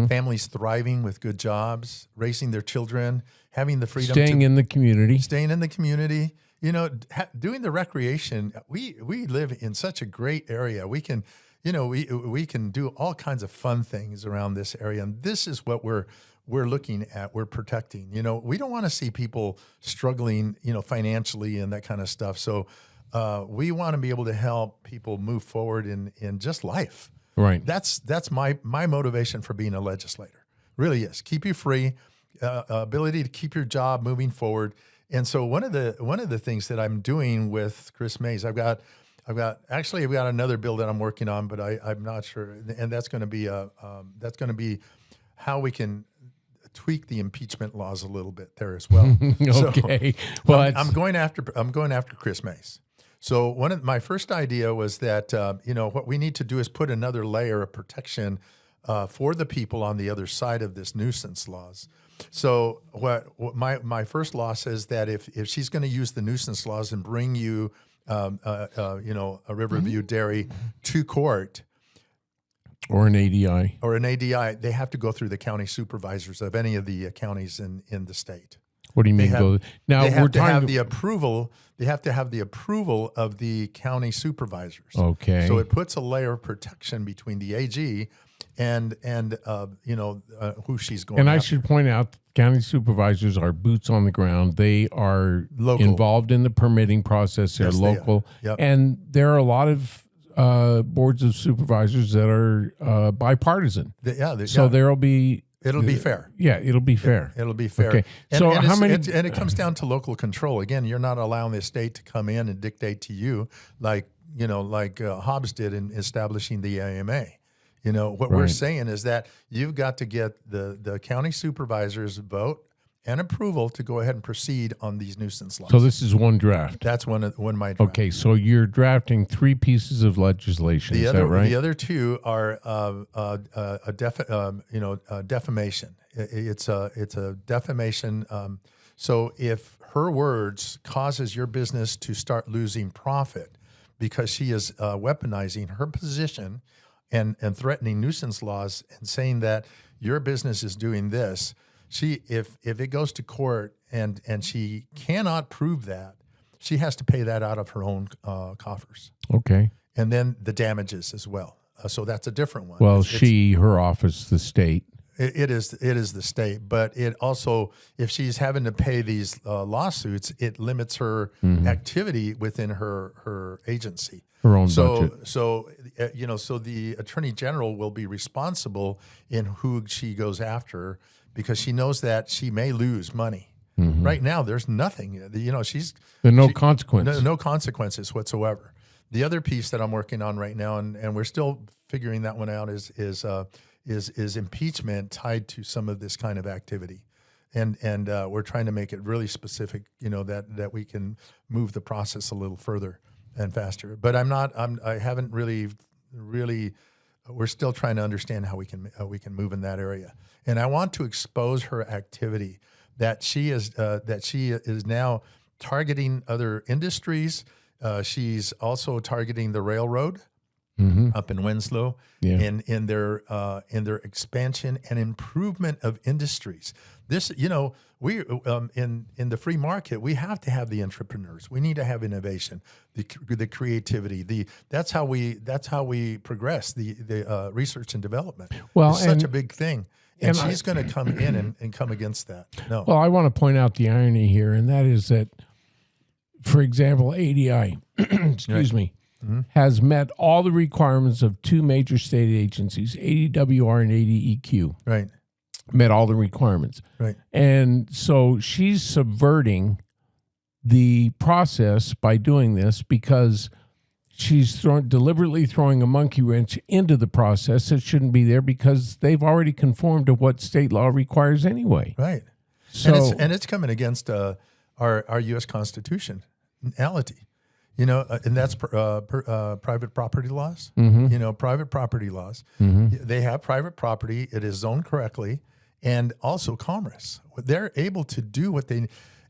families thriving with good jobs, raising their children, having the freedom Staying in the community. staying in the community. Doing the recreation. We live in such a great area. We can, we can do all kinds of fun things around this area, and this is what we're looking at. We're protecting. We don't want to see people struggling, financially and that kind of stuff. So we want to be able to help people move forward in just life. Right. That's my motivation for being a legislator. Really is keep you free, ability to keep your job moving forward. And so one of the things that I'm doing with Kris Mayes, I've got another bill that I'm working on, but I'm not sure, and that's going to be how we can tweak the impeachment laws a little bit there as well. Okay. Well, I'm going after Kris Mayes. So my first idea was that what we need to do is put another layer of protection for the people on the other side of this nuisance laws. So what my first law says that if she's going to use the nuisance laws and bring you a Riverview Dairy to court, or an ADI, they have to go through the county supervisors of any of the counties in the state. What do you mean? They have to have the approval. They have to have the approval of the county supervisors. Okay. So it puts a layer of protection between the AG and who she's going. And after. I should point out, county supervisors are boots on the ground. They are Local. involved in the permitting process. They're Yes, they are. local, Yep. and there are a lot of boards of supervisors that are bipartisan. So there'll be. It'll be fair. Yeah, it'll be fair. It'll be fair. Okay. And, So and how many? And it comes down to local control. Again, you're not allowing the state to come in and dictate to you like Hobbes did in establishing the AMA. What we're Right. saying is that you've got to get the county supervisors' vote and approval to go ahead and proceed on these nuisance laws. So this is one draft. That's one of my draft. Okay, so you're drafting 3 pieces of legislation. Is that right? The other 2 are defamation. It's a defamation. So if her words causes your business to start losing profit because she is weaponizing her position and threatening nuisance laws and saying that your business is doing this, if it goes to court and she cannot prove that, she has to pay that out of her own coffers. Okay. And then the damages as well. So that's a different one. Well, her office, the state. It is the state, but it also, if she's having to pay these lawsuits, it limits her activity within her agency. Her own budget. So the attorney general will be responsible in who she goes after because she knows that she may lose money. Right now, there's nothing. There's no consequences. No consequences whatsoever. The other piece that I'm working on right now, and we're still figuring that one out, is impeachment tied to some of this kind of activity, and we're trying to make it really specific. That we can move the process a little further and faster. But I haven't really. We're still trying to understand how we can move in that area, and I want to expose her activity that she is now targeting other industries She's also targeting the railroad up in Winslow in their expansion and improvement of industries. This, we in the free market, we have to have the entrepreneurs. We need to have innovation, the creativity. That's how we progress the research and development. Well, it's such a big thing, and she's going to come in and come against that. No, well, I want to point out the irony here, and that is that, for example, ADI, excuse me, has met all the requirements of two major state agencies, ADWR and ADEQ. Right. Met all the requirements. Right. And so she's subverting the process by doing this because she's deliberately throwing a monkey wrench into the process that shouldn't be there because they've already conformed to what state law requires anyway. Right. So, and it's coming against our U.S. constitutionality. And that's private property laws. Private property laws. They have private property. It is zoned correctly, and also commerce. They're able to do what they.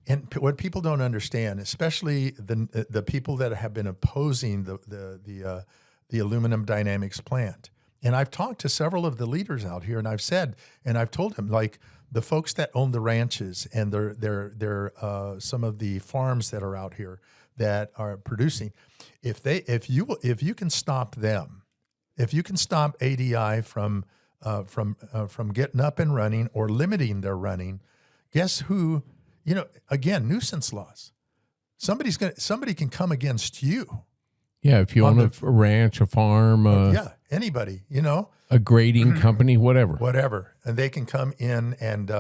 And what people don't understand, especially the people that have been opposing the aluminum dynamics plant. And I've talked to several of the leaders out here, and I've told them, like, the folks that own the ranches and their some of the farms that are out here that are producing, if you can stop them, if you can stop ADI from getting up and running or limiting their running, guess who? Again, nuisance laws. Somebody can come against you. Yeah, if you own a ranch, a farm, anybody, a grading company, whatever, and they can come in and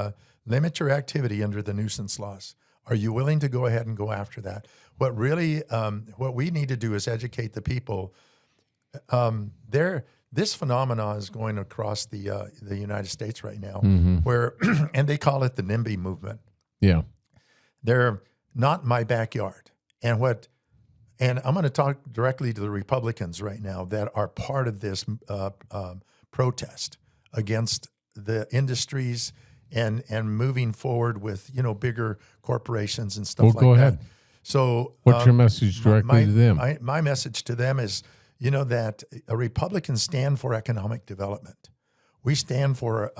limit your activity under the nuisance laws. Are you willing to go ahead and go after that? What we need to do is educate the people. This phenomenon is going across the United States right now, where and they call it the NIMBY movement. Yeah, they're not my backyard, and I'm going to talk directly to the Republicans right now that are part of this protest against the industries and moving forward with bigger corporations and stuff like that. Go ahead. So, what's your message directly to them? My message to them is, that Republicans stand for economic development. We stand for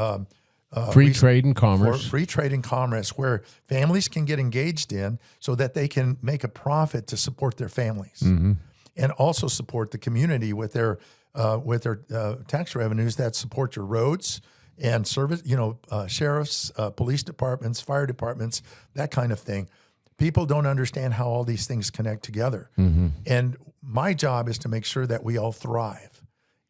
free trade and commerce. For free trade and commerce, where families can get engaged in so that they can make a profit to support their families, and also support the community with their tax revenues that support your roads and service. Sheriffs, police departments, fire departments, that kind of thing. People don't understand how all these things connect together, and my job is to make sure that we all thrive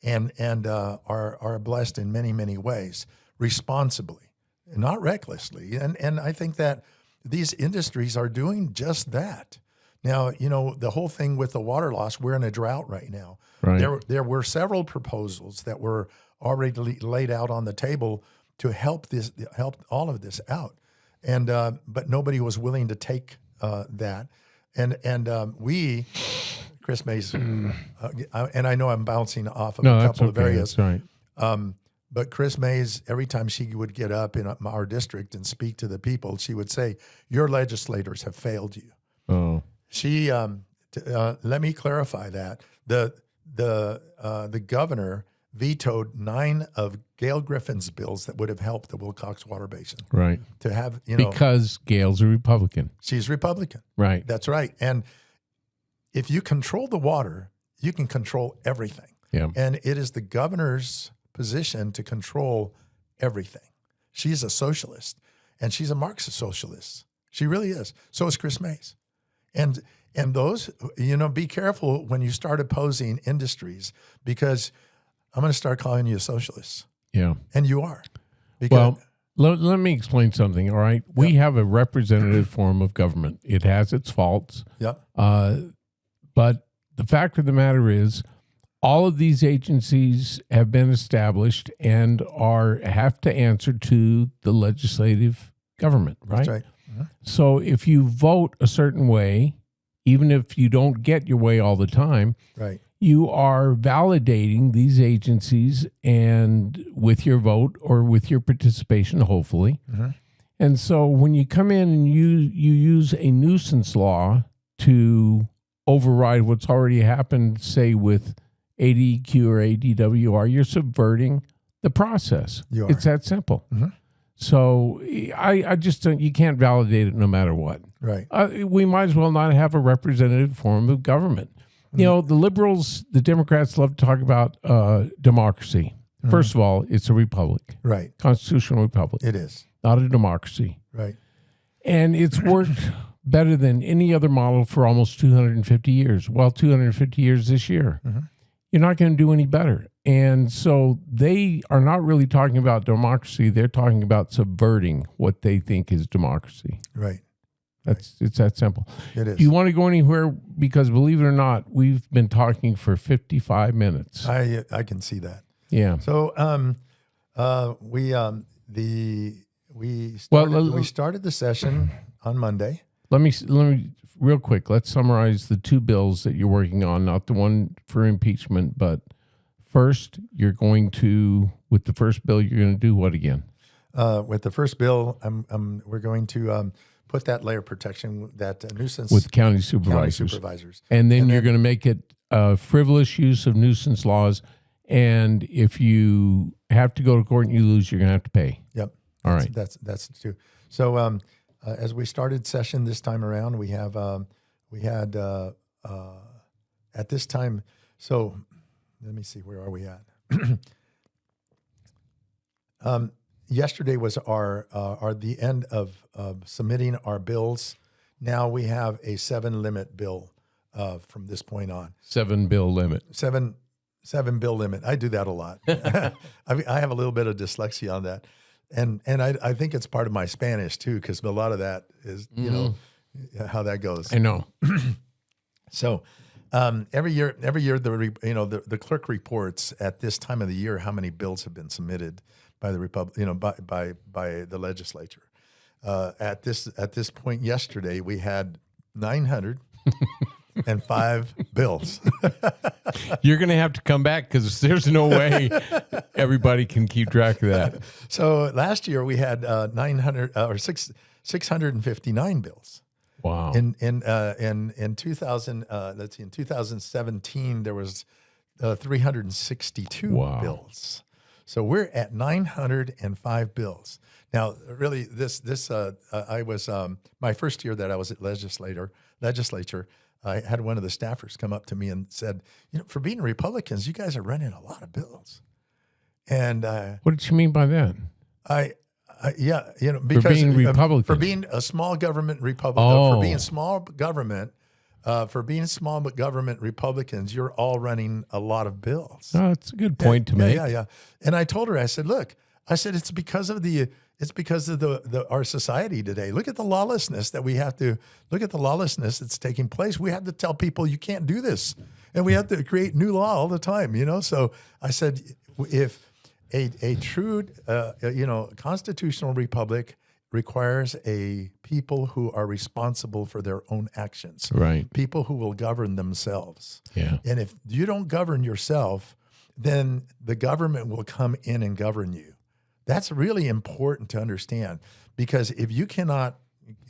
and are blessed in many, many ways, responsibly, not recklessly. And I think that these industries are doing just that. Now, the whole thing with the water loss, we're in a drought right now. Right. There were several proposals that were already laid out on the table to help all of this out. And but nobody was willing to take that, and we, Kris Mayes, and I know I'm bouncing off of a couple of areas. That's right. But Kris Mayes, every time she would get up in our district and speak to the people, she would say, "Your legislators have failed you." Oh, she. Let me clarify that the governor vetoed 9 of Gail Griffin's bills that would have helped the Wilcox Water Basin. Right. To have, because Gail's a Republican. She's Republican. Right. That's right. And if you control the water, you can control everything. Yeah. And it is the governor's position to control everything. She's a socialist, and she's a Marxist socialist. She really is. So is Kris Mayes. And those, be careful when you start opposing industries, because I'm going to start calling you a socialist. Yeah. And you are. Well, let me explain something, all right? We have a representative form of government. It has its faults. Yep. But the fact of the matter is, all of these agencies have been established and have to answer to the legislative government, right? That's right. So if you vote a certain way, even if you don't get your way all the time, right, you are validating these agencies and with your vote or with your participation, hopefully. And so when you come in and you use a nuisance law to override what's already happened, say with ADQ or ADWR, you're subverting the process. You are. It's that simple. So I just don't, you can't validate it no matter what. Right. We might as well not have a representative form of government. You know, the liberals, the Democrats love to talk about democracy. First of all, it's a republic. Right. Constitutional republic. It is. Not a democracy. Right. And it's worked better than any other model for almost 250 years. Well, 250 years this year. You're not going to do any better. And so they are not really talking about democracy. They're talking about subverting what they think is democracy. Right. It's that simple. It is. Do you want to go anywhere? Because believe it or not, we've been talking for 55 minutes. I can see that. Yeah. So we started the session on Monday. Let me real quick. Let's summarize the two bills that you're working on. Not the one for impeachment, but first you're going to, with the first bill, you're going to do what again? With the first bill, we're going to put that layer protection, that nuisance with county supervisors. And and then you're going to make it frivolous use of nuisance laws. And if you have to go to court and you lose, you're going to have to pay. Yep. All right. That's true. So as we started session this time around, we had at this time. So let me see, where are we at? Yesterday was the end of submitting our bills. Now we have a 7-limit bill from this point on. 7 bill limit. Seven bill limit. I do that a lot. I have a little bit of dyslexia on that, and I think it's part of my Spanish too, because a lot of that is you know how that goes. I know. So every year the clerk reports at this time of the year how many bills have been submitted by the by the legislature. At this point yesterday, we had 905 bills. You're going to have to come back because there's no way everybody can keep track of that. So last year we had 659 bills. Wow. In 2000, let's see, in 2017 there was 362 bills. So we're at 905 bills. Now, really, I was my first year that I was at legislature. I had one of the staffers come up to me and said, for being Republicans, you guys are running a lot of bills. And what did you mean by that? Because for being Republican, for being a small government Republican, for being small government Republicans, you're all running a lot of bills. Oh, that's a good point to make. Yeah. And I told her, I said, look, it's because of our society today. Look at the lawlessness that's taking place. We have to tell people you can't do this, and we have to create new law all the time. So I said, if a true constitutional republic requires a people who are responsible for their own actions, right? People who will govern themselves. Yeah. And if you don't govern yourself, then the government will come in and govern you. That's really important to understand, because if you cannot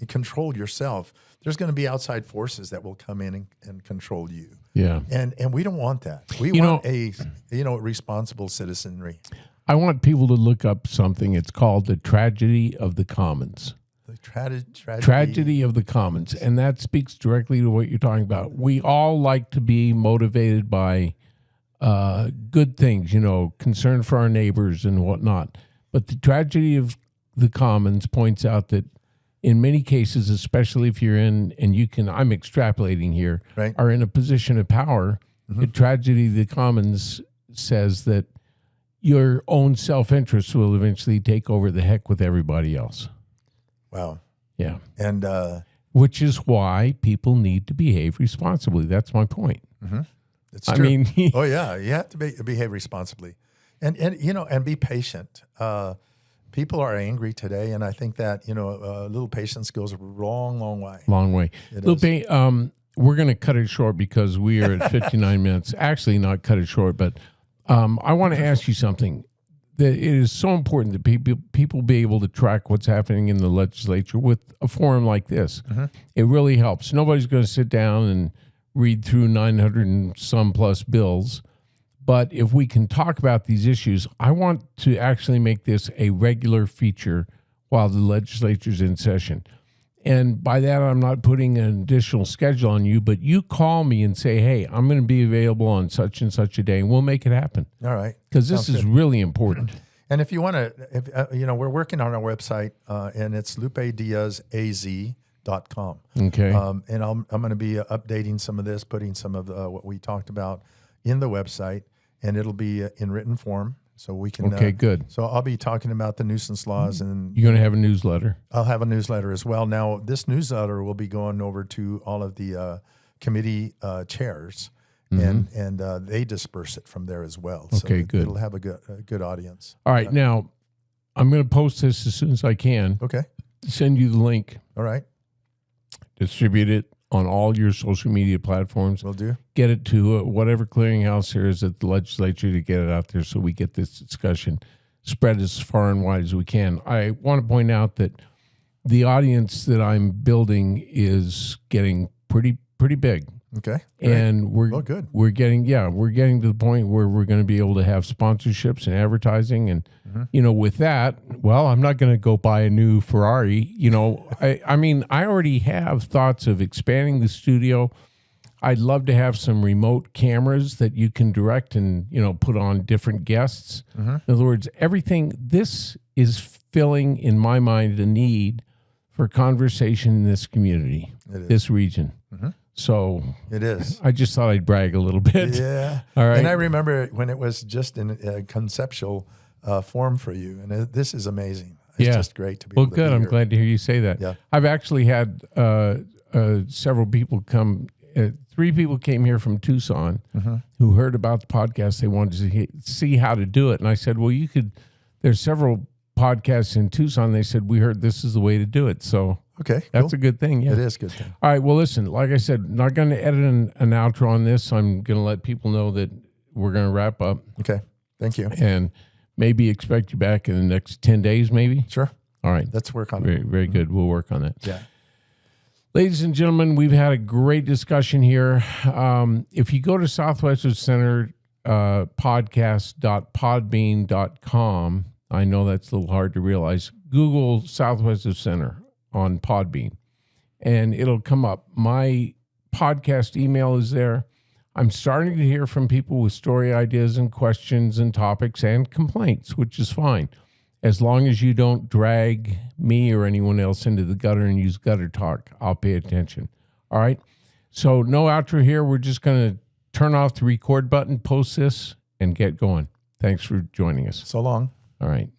control yourself, there's going to be outside forces that will come in and control you. Yeah. And we don't want that. We want a responsible citizenry. I want people to look up something. It's called the tragedy of the commons. The tragedy of the commons. And that speaks directly to what you're talking about. We all like to be motivated by good things, concern for our neighbors and whatnot. But the tragedy of the commons points out that in many cases, especially if you're I'm extrapolating here, right, are in a position of power, the tragedy of the commons says that your own self-interest will eventually take over the heck with everybody else. Wow. Yeah. And which is why people need to behave responsibly. That's my point. It's true. I mean, oh yeah, you have to behave responsibly, and be patient. People are angry today, and I think that a little patience goes a long way. Long way. Lupe, we're going to cut it short because we are at 59 minutes. Actually, not cut it short, but I want to ask you something. That it is so important that people be able to track what's happening in the legislature with a forum like this. It really helps. Nobody's going to sit down and read through 900 and some plus bills. But if we can talk about these issues, I want to actually make this a regular feature while the legislature's in session. And by that, I'm not putting an additional schedule on you, but you call me and say, hey, I'm going to be available on such and such a day, and we'll make it happen. All right. Because this is really important. And if you want to, we're working on our website, and it's lupediazaz.com. Okay. And I'm going to be updating some of this, putting some of what we talked about in the website, and it'll be in written form. So we can. Okay, good. So I'll be talking about the nuisance laws, and You're going to have a newsletter. I'll have a newsletter as well. Now, this newsletter will be going over to all of the committee chairs, and they disperse it from there as well. Okay, so good. It'll have a good audience. All right, now I'm going to post this as soon as I can. Okay. Send you the link. All right. Distribute it on all your social media platforms. Will do. Get it to whatever clearinghouse there is at the legislature to get it out there so we get this discussion spread as far and wide as we can. I want to point out that the audience that I'm building is getting pretty big. Okay. Great. And we're getting to the point where we're going to be able to have sponsorships and advertising. And, with that, well, I'm not going to go buy a new Ferrari. I mean, I already have thoughts of expanding the studio. I'd love to have some remote cameras that you can direct and, put on different guests. In other words, this is filling, in my mind, a need for conversation in this community, this region. So it is. I just thought I'd brag a little bit. Yeah. All right. And I remember when it was just in a conceptual form for you, and this is amazing. It's just great to be able to good. be I'm here. glad to hear you say that. Yeah. I've actually had several people come. 3 people came here from Tucson who heard about the podcast. They wanted to see how to do it, and I said, "Well, you could." There's several podcasts in Tucson. They said we heard this is the way to do it. So. Okay, that's a good thing. Yeah, it is a good thing. All right. Well, listen, like I said, not going to edit an outro on this. I'm going to let people know that we're going to wrap up. Okay. Thank you. And maybe expect you back in the next 10 days, maybe. Sure. All right. Let's work on it. Very good. We'll work on that. Yeah. Ladies and gentlemen, we've had a great discussion here. If you go to Southwestern Center podcast.podbean.com, I know that's a little hard to realize. Google Southwestern Center on Podbean, and it'll come up. My podcast email is there. I'm starting to hear from people with story ideas and questions and topics and complaints, which is fine, as long as you don't drag me or anyone else into the gutter and use gutter talk. I'll pay attention. All right? So no outro here. We're just going to turn off the record button, post this, and get going. Thanks for joining us. So long. All right.